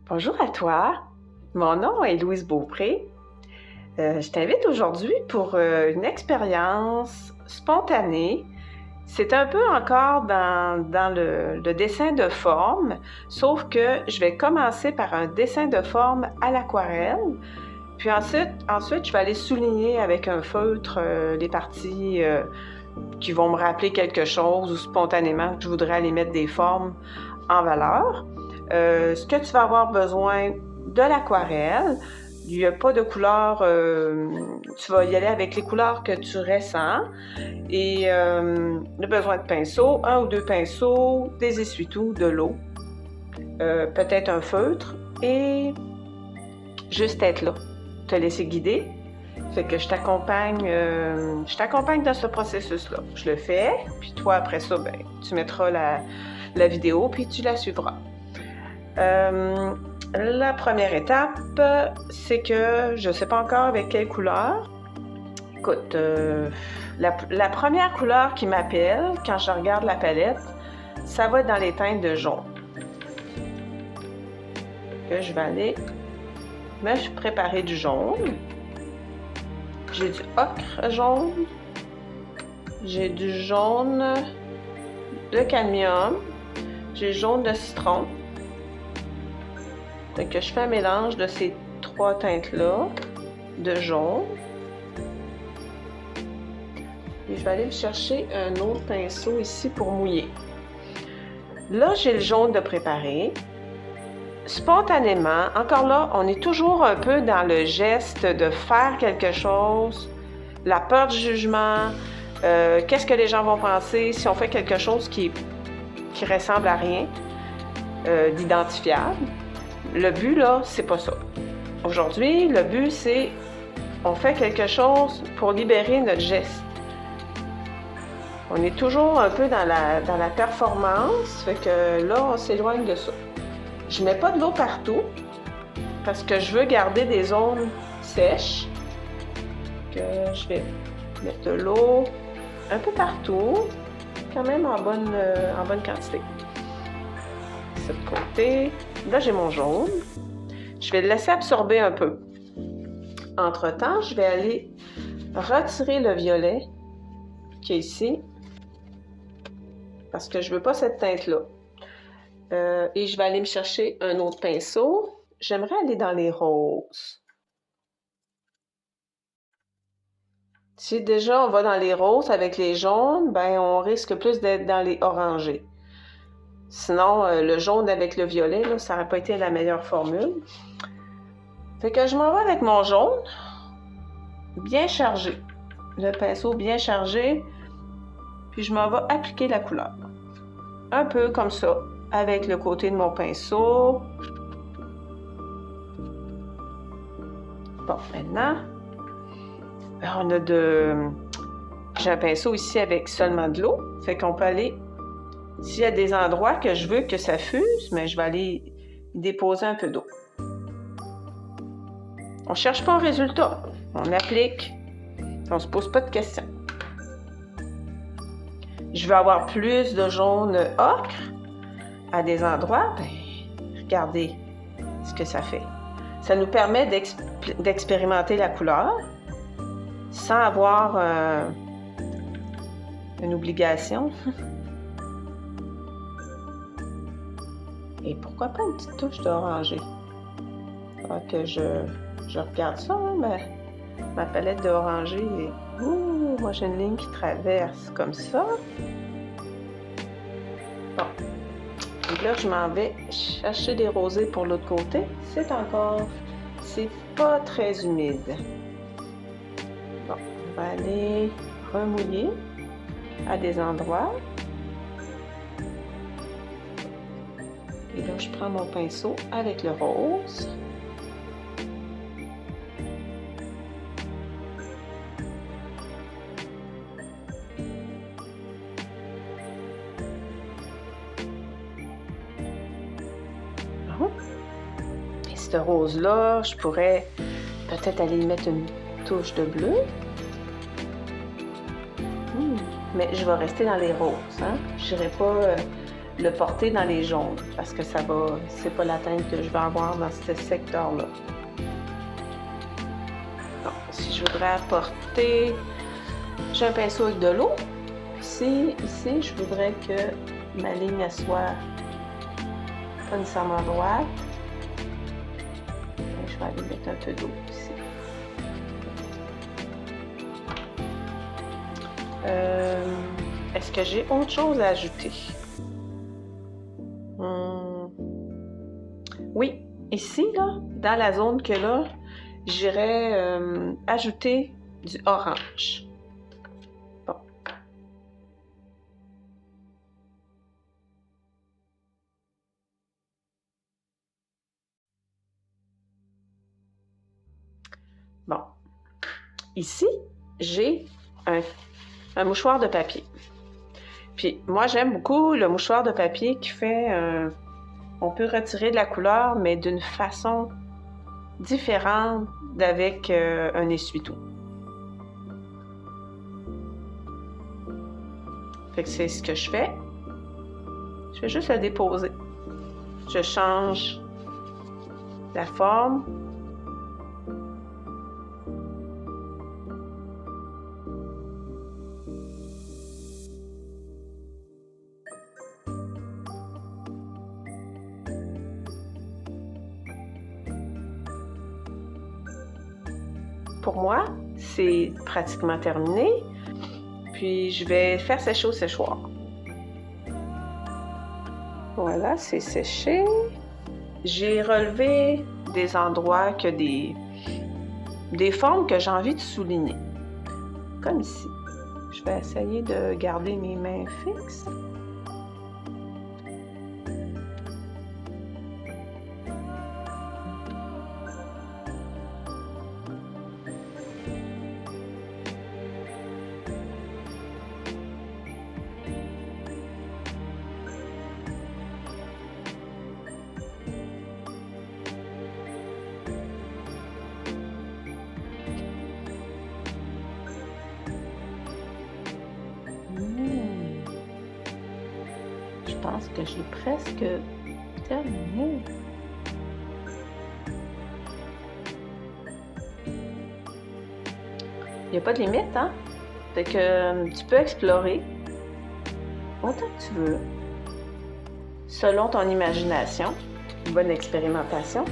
Bonjour à toi, mon nom est Louise Beaupré. Je t'invite aujourd'hui pour une expérience spontanée. C'est un peu encore dans le dessin de forme, sauf que je vais commencer par un dessin de forme à l'aquarelle. Puis ensuite, je vais aller souligner avec un feutre les parties qui vont me rappeler quelque chose ou spontanément que je voudrais aller mettre des formes en valeur. Ce que tu vas avoir besoin de l'aquarelle, il n'y a pas de couleur, tu vas y aller avec les couleurs que tu ressens et le besoin de pinceaux, 1 ou 2 pinceaux, des essuie-tout, de l'eau, peut-être un feutre et juste être là, te laisser guider. Fait que je t'accompagne dans ce processus-là. Je le fais, puis toi, après ça, tu mettras la vidéo, puis tu la suivras. La première étape, c'est que je ne sais pas encore avec quelle couleur. Écoute, la première couleur qui m'appelle quand je regarde la palette, ça va être dans les teintes de jaune. Que je vais aller me préparer du jaune. J'ai du ocre jaune. J'ai du jaune de cadmium. J'ai jaune de citron. Donc, je fais un mélange de ces 3 teintes-là de jaune. Et je vais aller me chercher un autre pinceau ici pour mouiller. Là, j'ai le jaune de préparer. Spontanément, encore là, on est toujours un peu dans le geste de faire quelque chose, la peur du jugement, qu'est-ce que les gens vont penser si on fait quelque chose qui ressemble à rien, d'identifiable. Le but, là, c'est pas ça. Aujourd'hui, le but, c'est on fait quelque chose pour libérer notre geste. On est toujours un peu dans la performance, fait que là, on s'éloigne de ça. Je mets pas de l'eau partout parce que je veux garder des zones sèches. Que je vais mettre de l'eau un peu partout, quand même en bonne quantité. De ce côté, là j'ai mon jaune. Je vais le laisser absorber un peu. Entre-temps, je vais aller retirer le violet qui est ici parce que je veux pas cette teinte-là. Et je vais aller me chercher un autre pinceau. J'aimerais aller dans les roses. Si déjà on va dans les roses avec les jaunes, on risque plus d'être dans les orangés. Sinon, le jaune avec le violet, là, ça n'aurait pas été la meilleure formule. Fait que je m'en vais avec mon jaune, bien chargé. Le pinceau bien chargé, puis je m'en vais appliquer la couleur. Un peu comme ça, avec le côté de mon pinceau. Bon, maintenant, j'ai un pinceau ici avec seulement de l'eau, fait qu'on peut aller, s'il y a des endroits que je veux que ça fuse, mais je vais aller déposer un peu d'eau. On ne cherche pas un résultat, on applique, on ne se pose pas de questions. Je veux avoir plus de jaune ocre à des endroits, regardez ce que ça fait. Ça nous permet d'expérimenter la couleur sans avoir une obligation. Et pourquoi pas une petite touche d'orangé? Alors que je regarde ça, ma palette d'orangé est... Ouh, moi j'ai une ligne qui traverse comme ça. Bon. Et là, je m'en vais chercher des rosés pour l'autre côté. C'est pas très humide. Bon, on va aller remouiller à des endroits. Et là, je prends mon pinceau avec le rose. Et ce rose-là, je pourrais peut-être aller y mettre une touche de bleu. Mais je vais rester dans les roses. Hein? Je n'irai pas le porter dans les jaunes parce que c'est pas la teinte que je vais avoir dans ce secteur-là. Donc, si je voudrais apporter, j'ai un pinceau avec de l'eau. Ici, je voudrais que ma ligne elle soit pas nécessairement droite. Et je vais aller mettre un peu d'eau ici. Est-ce que j'ai autre chose à ajouter? Oui, ici, là, dans la zone que là, j'irais ajouter du orange. Bon. Bon. Ici, j'ai un mouchoir de papier. Puis moi, j'aime beaucoup le mouchoir de papier qui fait... on peut retirer de la couleur, mais d'une façon différente d'avec un essuie-tout. Fait que c'est ce que je fais. Je vais juste le déposer. Je change la forme. Pour moi, c'est pratiquement terminé. Puis je vais faire sécher au séchoir. Voilà, c'est séché. J'ai relevé des endroits que des formes que j'ai envie de souligner. Comme ici. Je vais essayer de garder mes mains fixes. Je pense que j'ai presque terminé. Il n'y a pas de limite, hein? Fait que tu peux explorer autant que tu veux, selon ton imagination. Bonne expérimentation.